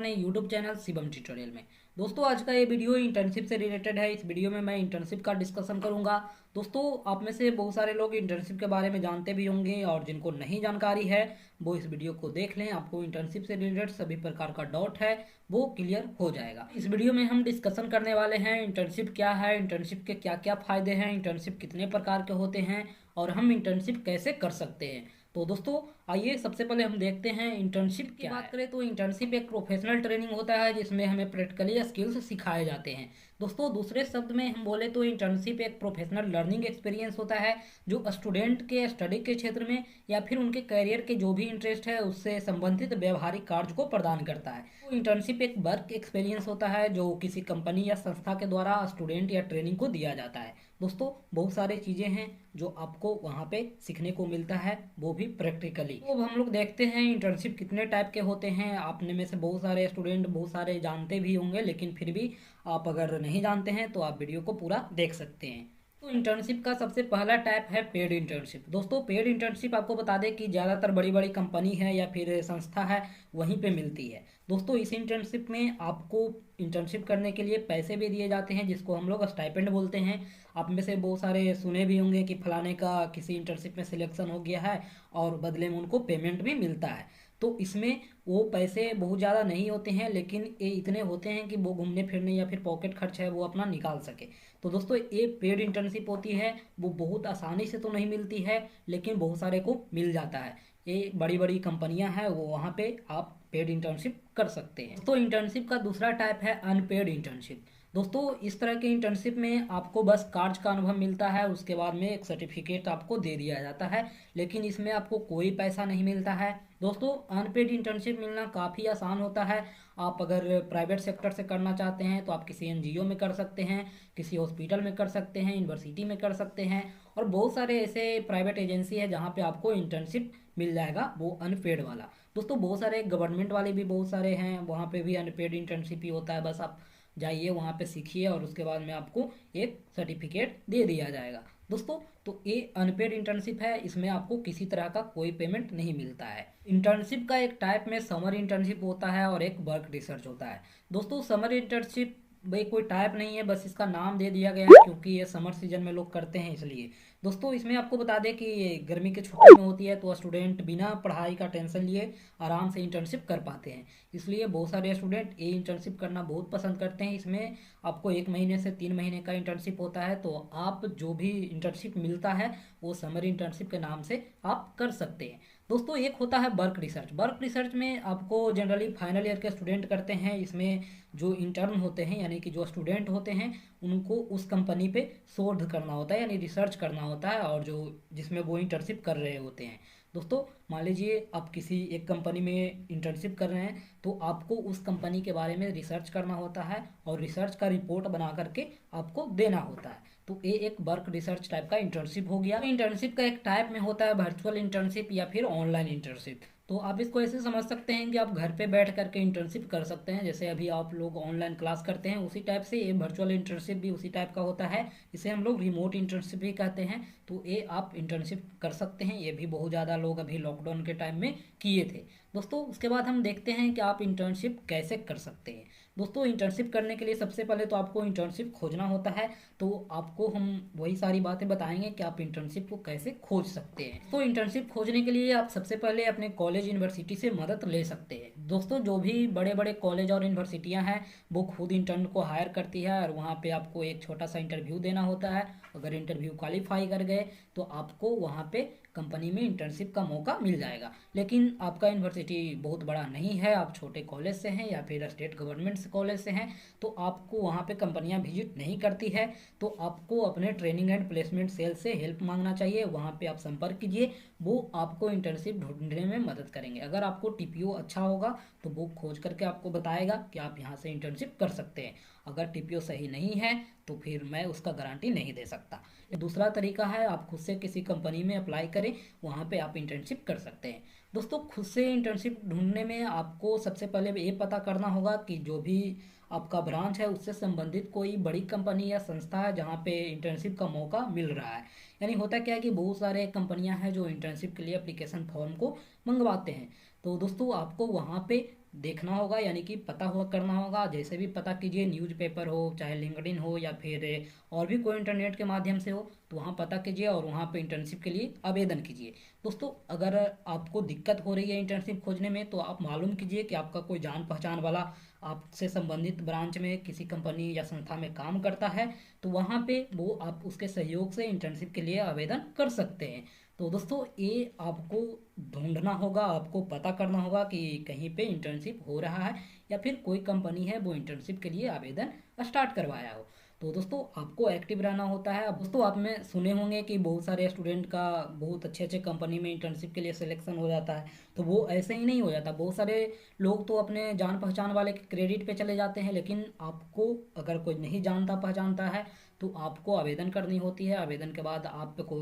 अपने YouTube channel Shivam tutorial में। दोस्तों आज का ये वीडियो इंटर्नशिप से रिलेटेड है। इस वीडियो में मैं इंटर्नशिप का डिस्कशन करूंगा। दोस्तों आप में से बहुत सारे लोग इंटर्नशिप के बारे में जानते भी होंगे और जिनको नहीं जानकारी है वो इस वीडियो को देख लें। आपको इंटर्नशिप से रिलेटेड सभी प्रकार का डाउट है वो क्लियर हो जाएगा। इस वीडियो में हम डिस्कशन करने वाले हैं इंटर्नशिप क्या है, इंटर्नशिप के क्या क्या फायदे हैं, इंटर्नशिप कितने प्रकार के होते हैं और हम इंटर्नशिप कैसे कर सकते हैं। तो दोस्तों आइए सबसे पहले हम देखते हैं इंटर्नशिप की बात करें तो इंटर्नशिप एक प्रोफेशनल ट्रेनिंग होता है जिसमें हमें प्रैक्टिकली स्किल्स सिखाए जाते हैं। दोस्तों दूसरे शब्द में हम बोले तो इंटर्नशिप एक प्रोफेशनल लर्निंग एक्सपीरियंस होता है जो स्टूडेंट के स्टडी के क्षेत्र में या फिर उनके करियर के जो भी इंटरेस्ट है उससे संबंधित व्यवहारिक कार्य को प्रदान करता है। तो इंटर्नशिप एक वर्क एक्सपीरियंस होता है जो किसी कंपनी या संस्था के द्वारा स्टूडेंट या ट्रेनिंग को दिया जाता है। दोस्तों बहुत सारे चीज़ें हैं जो आपको वहाँ पे सीखने को मिलता है वो भी प्रैक्टिकली। तो अब हम लोग देखते हैं इंटर्नशिप कितने टाइप के होते हैं। आपने में से बहुत सारे स्टूडेंट बहुत सारे जानते भी होंगे, लेकिन फिर भी आप अगर नहीं जानते हैं तो आप वीडियो को पूरा देख सकते हैं। तो इंटर्नशिप का सबसे पहला टाइप है पेड इंटर्नशिप। दोस्तों पेड इंटर्नशिप आपको बता दें कि ज़्यादातर बड़ी बड़ी कंपनी है या फिर संस्था है वहीं पे मिलती है। दोस्तों इस इंटर्नशिप में आपको इंटर्नशिप करने के लिए पैसे भी दिए जाते हैं जिसको हम लोग स्टाइपेंड बोलते हैं। आप में से बहुत सारे सुने भी होंगे कि फलाने का किसी इंटर्नशिप में सिलेक्शन हो गया है और बदले में उनको पेमेंट भी मिलता है। तो इसमें वो पैसे बहुत ज़्यादा नहीं होते हैं, लेकिन ये इतने होते हैं कि वो घूमने फिरने या फिर पॉकेट खर्च है वो अपना निकाल सके। तो दोस्तों ये पेड इंटर्नशिप होती है, वो बहुत आसानी से तो नहीं मिलती है लेकिन बहुत सारे को मिल जाता है। ये बड़ी बड़ी कंपनियां हैं वो वहाँ पे आप पेड इंटर्नशिप कर सकते हैं। तो इंटर्नशिप का दूसरा टाइप है अनपेड इंटर्नशिप। दोस्तों इस तरह के इंटर्नशिप में आपको बस कार्य का अनुभव मिलता है, उसके बाद में एक सर्टिफिकेट आपको दे दिया जाता है, लेकिन इसमें आपको कोई पैसा नहीं मिलता है। दोस्तों अनपेड इंटर्नशिप मिलना काफ़ी आसान होता है। आप अगर प्राइवेट सेक्टर से करना चाहते हैं तो आप किसी एनजीओ में कर सकते हैं, किसी हॉस्पिटल में कर सकते हैं, यूनिवर्सिटी में कर सकते हैं और बहुत सारे ऐसे प्राइवेट एजेंसी है जहाँ पे आपको इंटर्नशिप मिल जाएगा वो अनपेड वाला। दोस्तों बहुत सारे गवर्नमेंट वाले भी बहुत सारे हैं, वहाँ पे भी अनपेड इंटर्नशिप ही होता है। बस आप जाइए वहाँ पे सीखिए और उसके बाद में आपको एक सर्टिफिकेट दे दिया जाएगा। दोस्तों तो ये अनपेड इंटर्नशिप है, इसमें आपको किसी तरह का कोई पेमेंट नहीं मिलता है। इंटर्नशिप का एक टाइप में समर इंटर्नशिप होता है और एक वर्क रिसर्च होता है। दोस्तों समर इंटर्नशिप भाई कोई टाइप नहीं है, बस इसका नाम दे दिया गया है क्योंकि ये समर सीजन में लोग करते हैं इसलिए। दोस्तों इसमें आपको बता दें कि ये गर्मी के छुट्टी में होती है तो स्टूडेंट बिना पढ़ाई का टेंशन लिए आराम से इंटर्नशिप कर पाते हैं, इसलिए बहुत सारे स्टूडेंट ये इंटर्नशिप करना बहुत पसंद करते हैं। इसमें आपको 1 महीने से 3 महीने का इंटर्नशिप होता है, तो आप जो भी इंटर्नशिप मिलता है वो समर इंटर्नशिप के नाम से आप कर सकते हैं। दोस्तों एक होता है वर्क रिसर्च। वर्क रिसर्च में आपको जनरली फाइनल ईयर के स्टूडेंट करते हैं। इसमें जो इंटर्न होते हैं यानी कि जो स्टूडेंट होते हैं उनको उस कंपनी पे शोध करना होता है यानी रिसर्च करना होता है और जो जिसमें वो इंटर्नशिप कर रहे होते हैं। दोस्तों मान लीजिए आप किसी एक कंपनी में इंटर्नशिप कर रहे हैं तो आपको उस कंपनी के बारे में रिसर्च करना होता है और रिसर्च का रिपोर्ट बना करके आपको देना होता है। तो ये एक वर्क रिसर्च टाइप का इंटर्नशिप हो गया। इंटर्नशिप का एक टाइप में होता है वर्चुअल इंटर्नशिप या फिर ऑनलाइन इंटर्नशिप। तो आप इसको ऐसे समझ सकते हैं कि आप घर पे बैठ करके इंटर्नशिप कर सकते हैं, जैसे अभी आप लोग ऑनलाइन क्लास करते हैं उसी टाइप से ये वर्चुअल इंटर्नशिप भी उसी टाइप का होता है। इसे हम लोग रिमोट इंटर्नशिप भी कहते हैं। तो ये आप इंटर्नशिप कर सकते हैं, ये भी बहुत ज़्यादा लोग अभी लॉकडाउन के टाइम में किए थे। दोस्तों उसके बाद हम देखते हैं कि आप इंटर्नशिप कैसे कर सकते हैं। दोस्तों इंटर्नशिप करने के लिए सबसे पहले तो आपको इंटर्नशिप खोजना होता है, तो आपको हम वही सारी बातें बताएंगे कि आप इंटर्नशिप को कैसे खोज सकते हैं। तो इंटर्नशिप खोजने के लिए आप सबसे पहले अपने कॉलेज यूनिवर्सिटी से मदद ले सकते हैं। दोस्तों जो भी बड़े बड़े कॉलेज और यूनिवर्सिटियां हैं वो खुद इंटर्न को हायर करती है और वहाँ पे आपको एक छोटा सा इंटरव्यू देना होता है। अगर इंटरव्यू क्वालिफाई कर गए तो आपको वहाँ पे कंपनी में इंटर्नशिप का मौका मिल जाएगा। लेकिन आपका यूनिवर्सिटी बहुत बड़ा नहीं है, आप छोटे कॉलेज से हैं या फिर स्टेट गवर्नमेंट कॉलेज से हैं, तो आपको वहाँ पे कंपनियां विजिट नहीं करती है, तो आपको अपने ट्रेनिंग एंड प्लेसमेंट सेल से हेल्प मांगना चाहिए। वहाँ पे आप संपर्क कीजिए, वो आपको इंटर्नशिप ढूंढने में मदद करेंगे। अगर आपको टीपीओ अच्छा होगा तो वो खोज करके आपको बताएगा कि आप यहाँ से इंटर्नशिप कर सकते हैं। अगर टीपीओ सही नहीं है तो फिर मैं उसका गारंटी नहीं दे सकता। दूसरा तरीका है आप खुद से किसी कंपनी में अप्लाई करें, वहाँ पे आप इंटर्नशिप कर सकते हैं। दोस्तों खुद से इंटर्नशिप ढूंढने में आपको सबसे पहले ये पता करना होगा कि जो भी आपका ब्रांच है उससे संबंधित कोई बड़ी कंपनी या संस्था है जहाँ पे इंटर्नशिप का मौका मिल रहा है। यानी होता क्या है कि बहुत सारे कंपनियां हैं जो इंटर्नशिप के लिए एप्लीकेशन फॉर्म को मंगवाते हैं। तो दोस्तों आपको वहाँ पे देखना होगा, यानी कि पता हुआ करना होगा। जैसे भी पता कीजिए, न्यूज़पेपर हो चाहे लिंक्डइन हो या फिर और भी कोई इंटरनेट के माध्यम से हो, तो वहाँ पता कीजिए और वहाँ पे इंटर्नशिप के लिए आवेदन कीजिए। दोस्तों अगर आपको दिक्कत हो रही है इंटर्नशिप खोजने में, तो आप मालूम कीजिए कि आपका कोई जान पहचान वाला आपसे संबंधित ब्रांच में किसी कंपनी या संस्था में काम करता है, तो वहाँ पे वो आप उसके सहयोग से इंटर्नशिप के लिए आवेदन कर सकते हैं। तो दोस्तों ये आपको ढूंढना होगा, आपको पता करना होगा कि कहीं पे इंटर्नशिप हो रहा है या फिर कोई कंपनी है वो इंटर्नशिप के लिए आवेदन स्टार्ट करवाया हो। तो दोस्तों आपको एक्टिव रहना होता है। अब दोस्तों आप में सुने होंगे कि बहुत सारे स्टूडेंट का बहुत अच्छे अच्छे कंपनी में इंटर्नशिप के लिए सिलेक्शन हो जाता है, तो वो ऐसे ही नहीं हो जाता। बहुत सारे लोग तो अपने जान पहचान वाले के क्रेडिट पे चले जाते हैं, लेकिन आपको अगर कोई नहीं जानता पहचानता है तो आपको आवेदन करनी होती है। आवेदन के बाद आपको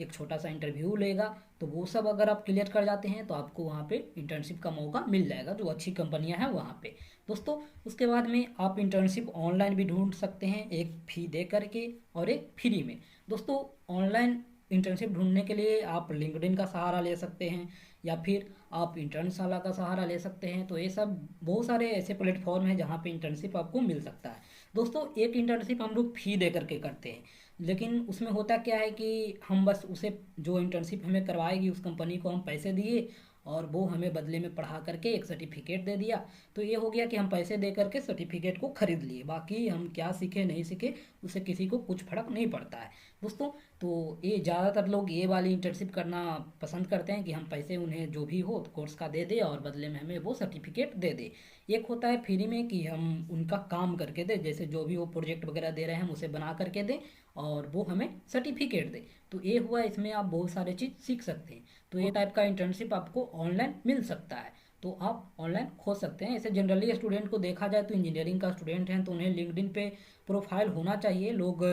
एक छोटा सा इंटरव्यू लेगा, तो वो सब अगर आप क्लियर कर जाते हैं तो आपको वहाँ पे इंटर्नशिप का मौका मिल जाएगा जो अच्छी कंपनियां हैं वहाँ पे। दोस्तों उसके बाद में आप इंटर्नशिप ऑनलाइन भी ढूंढ सकते हैं, एक फी दे करके और एक फ्री में। दोस्तों ऑनलाइन इंटर्नशिप ढूंढने के लिए आप लिंक्डइन का सहारा ले सकते हैं या फिर आप इंटर्नशाला का सहारा ले सकते हैं। तो ये सब बहुत सारे ऐसे प्लेटफॉर्म हैं जहाँ पे इंटर्नशिप आपको मिल सकता है। दोस्तों एक इंटर्नशिप हम लोग फी दे करके करते हैं, लेकिन उसमें होता क्या है कि हम बस उसे जो इंटर्नशिप हमें करवाएगी उस कंपनी को हम पैसे दिए और वो हमें बदले में पढ़ा करके एक सर्टिफिकेट दे दिया। तो ये हो गया कि हम पैसे दे करके सर्टिफिकेट को खरीद लिए, बाकी हम क्या सीखे नहीं सीखे उससे किसी को कुछ फर्क नहीं पड़ता है। दोस्तों तो ये ज़्यादातर लोग ये वाली इंटर्नशिप करना पसंद करते हैं कि हम पैसे उन्हें जो भी हो कोर्स का दे दे और बदले में हमें वो सर्टिफिकेट दे दे। एक होता है फ्री में कि हम उनका काम करके दें, जैसे जो भी वो प्रोजेक्ट वगैरह दे रहे हैं हम उसे बना करके दें और वो हमें सर्टिफिकेट दे। तो ये हुआ, इसमें आप बहुत सारे चीज़ सीख सकते हैं। तो ये टाइप का इंटर्नशिप आपको ऑनलाइन मिल सकता है, तो आप ऑनलाइन खोज सकते हैं। ऐसे जनरली स्टूडेंट को देखा जाए तो इंजीनियरिंग का स्टूडेंट हैं तो उन्हें लिंक्डइन पे प्रोफाइल होना चाहिए। लोग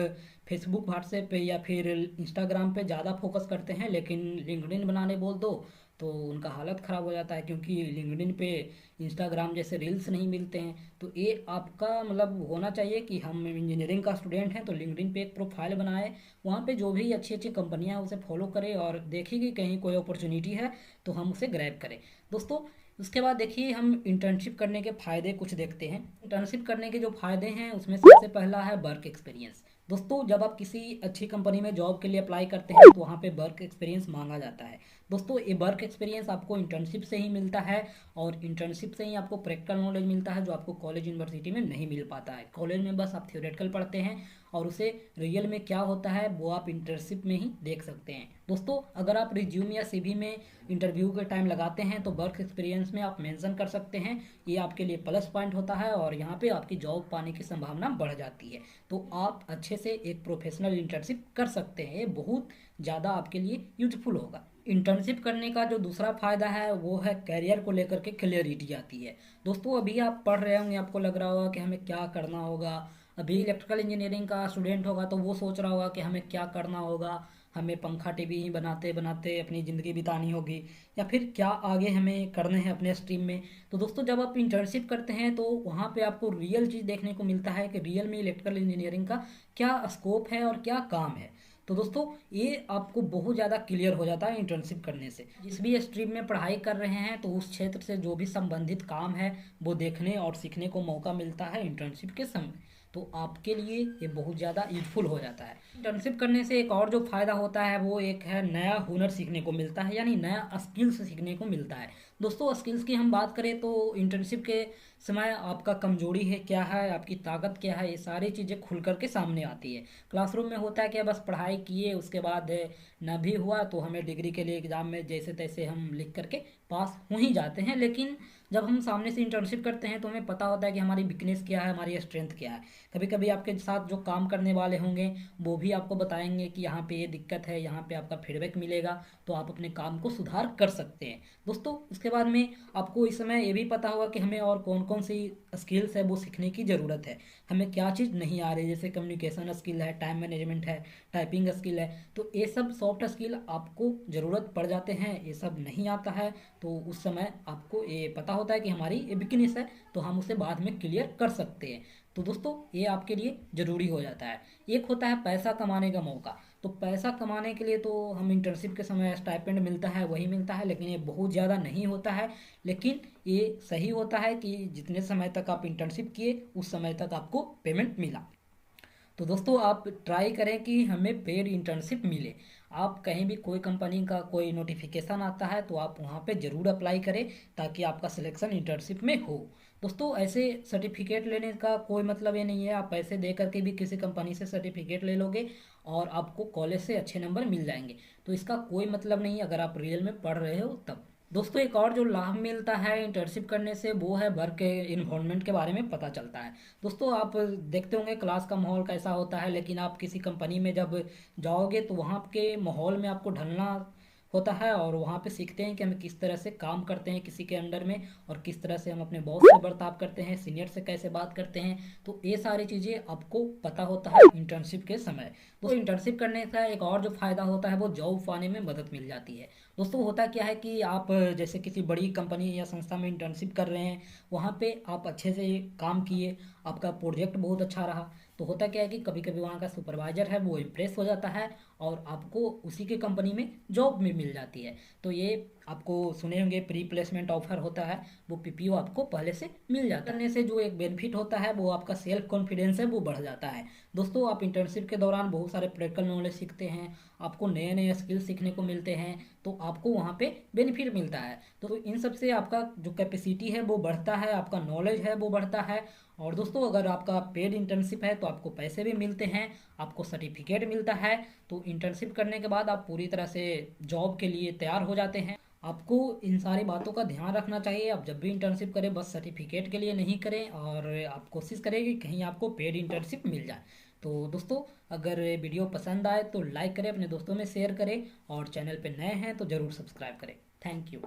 फेसबुक व्हाट्सएप पे या फिर इंस्टाग्राम पे ज़्यादा फोकस करते हैं, लेकिन लिंक्डइन बनाने बोल दो तो उनका हालत ख़राब हो जाता है, क्योंकि लिंक्डइन पे इंस्टाग्राम जैसे रील्स नहीं मिलते हैं। तो ये आपका मतलब होना चाहिए कि हम इंजीनियरिंग का स्टूडेंट हैं तो लिंक्डइन पे एक प्रोफाइल बनाए, वहाँ पे जो भी अच्छी अच्छी कंपनियाँ हैं उसे फॉलो करें और देखें कि कहीं कोई अपॉर्चुनिटी है तो हम उसे ग्रैब करें। दोस्तों उसके बाद देखिए हम इंटर्नशिप करने के फ़ायदे कुछ देखते हैं। इंटर्नशिप करने के जो फ़ायदे हैं उसमें सबसे पहला है वर्क एक्सपीरियंस। दोस्तों जब आप किसी अच्छी कंपनी में जॉब के लिए अप्लाई करते हैं तो वहाँ पे वर्क एक्सपीरियंस मांगा जाता है। दोस्तों ये वर्क एक्सपीरियंस आपको इंटर्नशिप से ही मिलता है और इंटर्नशिप से ही आपको प्रैक्टिकल नॉलेज मिलता है जो आपको कॉलेज यूनिवर्सिटी में नहीं मिल पाता है। कॉलेज में बस आप थ्योरेटिकल पढ़ते हैं और उसे रियल में क्या होता है वो आप इंटर्नशिप में ही देख सकते हैं। दोस्तों अगर आप रिज्यूम या सीवी में इंटरव्यू के टाइम लगाते हैं तो वर्क एक्सपीरियंस में आप मेंशन कर सकते हैं, ये आपके लिए प्लस पॉइंट होता है और यहाँ पे आपकी जॉब पाने की संभावना बढ़ जाती है। तो आप अच्छे से एक प्रोफेशनल इंटर्नशिप कर सकते हैं, ये बहुत ज़्यादा आपके लिए यूजफुल होगा। इंटर्नशिप करने का जो दूसरा फायदा है वो है करियर को लेकर के क्लियरिटी आती है। दोस्तों अभी आप पढ़ रहे होंगे, आपको लग रहा होगा कि हमें क्या करना होगा। अभी इलेक्ट्रिकल इंजीनियरिंग का स्टूडेंट होगा तो वो सोच रहा होगा कि हमें क्या करना होगा, हमें पंखा टीवी ही बनाते बनाते अपनी ज़िंदगी बितानी होगी या फिर क्या आगे हमें करने हैं अपने स्ट्रीम में। तो दोस्तों जब आप इंटर्नशिप करते हैं तो वहाँ पे आपको रियल चीज़ देखने को मिलता है कि रियल में इलेक्ट्रिकल इंजीनियरिंग का क्या स्कोप है और क्या काम है। तो दोस्तों ये आपको बहुत ज़्यादा क्लियर हो जाता है इंटर्नशिप करने से। जिस भी स्ट्रीम में पढ़ाई कर रहे हैं तो उस क्षेत्र से जो भी संबंधित काम है वो देखने और सीखने को मौका मिलता है इंटर्नशिप के समय। तो आपके लिए ये बहुत ज़्यादा यूजफुल हो जाता है। इंटर्नशिप करने से एक और जो फ़ायदा होता है वो एक है नया हुनर सीखने को मिलता है, यानी नया स्किल्स सीखने को मिलता है। दोस्तों स्किल्स की हम बात करें तो इंटर्नशिप के समय आपका कमजोरी है क्या है, आपकी ताकत क्या है, ये सारी चीज़ें खुल करके सामने आती है। क्लासरूम में होता है कि बस पढ़ाई किए उसके बाद न भी हुआ तो हमें डिग्री के लिए एग्ज़ाम में जैसे तैसे हम लिख करके पास हो ही जाते हैं, लेकिन जब हम सामने से इंटर्नशिप करते हैं तो हमें पता होता है कि हमारी वीकनेस क्या है, हमारी स्ट्रेंथ क्या है। कभी कभी आपके साथ जो काम करने वाले होंगे वो भी आपको बताएंगे कि यहाँ पे ये दिक्कत है, यहाँ पे आपका फीडबैक मिलेगा तो आप अपने काम को सुधार कर सकते हैं। दोस्तों उसके बाद में आपको इस समय ये भी पता होगा कि हमें और कौन कौन सी स्किल्स है वो सीखने की ज़रूरत है। हमें क्या चीज़ नहीं आ रही, जैसे कम्युनिकेशन स्किल है, टाइम मैनेजमेंट है, टाइपिंग स्किल है, तो ये सब सॉफ्ट स्किल आपको ज़रूरत पड़ जाते हैं। ये सब नहीं आता है तो उस समय आपको ये पता होता है कि हमारी ये वीकनेस है, तो हम उसे बाद में क्लियर कर सकते हैं। तो दोस्तों ये आपके लिए ज़रूरी हो जाता है। एक होता है पैसा कमाने का मौका। तो पैसा कमाने के लिए तो हम इंटर्नशिप के समय स्टाइपेंड मिलता है वही मिलता है, लेकिन ये बहुत ज़्यादा नहीं होता है। लेकिन ये सही होता है कि जितने समय तक आप इंटर्नशिप किए उस समय तक आपको पेमेंट मिला। तो दोस्तों आप ट्राई करें कि हमें पेड इंटर्नशिप मिले। आप कहीं भी कोई कंपनी का कोई नोटिफिकेशन आता है तो आप वहाँ पे ज़रूर अप्लाई करें, ताकि आपका सिलेक्शन इंटर्नशिप में हो। दोस्तों ऐसे सर्टिफिकेट लेने का कोई मतलब ये नहीं है आप पैसे दे करके भी किसी कंपनी से सर्टिफिकेट ले लोगे और आपको कॉलेज से अच्छे नंबर मिल जाएंगे, तो इसका कोई मतलब नहीं है अगर आप रियल में पढ़ रहे हो तब। दोस्तों एक और जो लाभ मिलता है इंटर्नशिप करने से वो है वर्क के इन्वायरमेंट के बारे में पता चलता है। दोस्तों आप देखते होंगे क्लास का माहौल कैसा होता है, लेकिन आप किसी कंपनी में जब जाओगे तो वहाँ के माहौल में आपको ढलना होता है और वहाँ पे सीखते हैं कि हम किस तरह से काम करते हैं किसी के अंडर में, और किस तरह से हम अपने बॉस से बर्ताव करते हैं, सीनियर से कैसे बात करते हैं। तो ये सारी चीज़ें आपको पता होता है इंटर्नशिप के समय। दोस्तों इंटर्नशिप करने का एक और जो फ़ायदा होता है वो जॉब पाने में मदद मिल जाती है। दोस्तों होता क्या है कि आप जैसे किसी बड़ी कंपनी या संस्था में इंटर्नशिप कर रहे हैं, वहाँ पे आप अच्छे से काम किए, आपका प्रोजेक्ट बहुत अच्छा रहा, तो होता क्या है कि कभी कभी वहाँ का सुपरवाइजर है वो इम्प्रेस हो जाता है और आपको उसी के कंपनी में जॉब में मिल जाती है। तो ये आपको सुने होंगे प्री प्लेसमेंट ऑफर होता है, वो पीपीओ आपको पहले से मिल जाता है। करने से जो एक बेनिफिट होता है वो आपका सेल्फ कॉन्फिडेंस है वो बढ़ जाता है। दोस्तों आप इंटर्नशिप के दौरान बहुत सारे प्रैक्टिकल नॉलेज सीखते हैं, आपको नए नए स्किल सीखने को मिलते हैं, तो आपको वहाँ पे बेनिफिट मिलता है। तो इन सब से आपका जो कैपेसिटी है वो बढ़ता है, आपका नॉलेज है वो बढ़ता है। और दोस्तों अगर आपका पेड इंटर्नशिप है तो आपको पैसे भी मिलते हैं, आपको सर्टिफिकेट मिलता है। तो इंटर्नशिप करने के बाद आप पूरी तरह से जॉब के लिए तैयार हो जाते हैं। आपको इन सारी बातों का ध्यान रखना चाहिए। आप जब भी इंटर्नशिप करें बस सर्टिफिकेट के लिए नहीं करें, और आप कोशिश करें कि कहीं आपको पेड इंटर्नशिप मिल जाए। तो दोस्तों अगर वीडियो पसंद आए तो लाइक करें, अपने दोस्तों में शेयर करें, और चैनल पे नए हैं तो ज़रूर सब्सक्राइब करें। Thank you.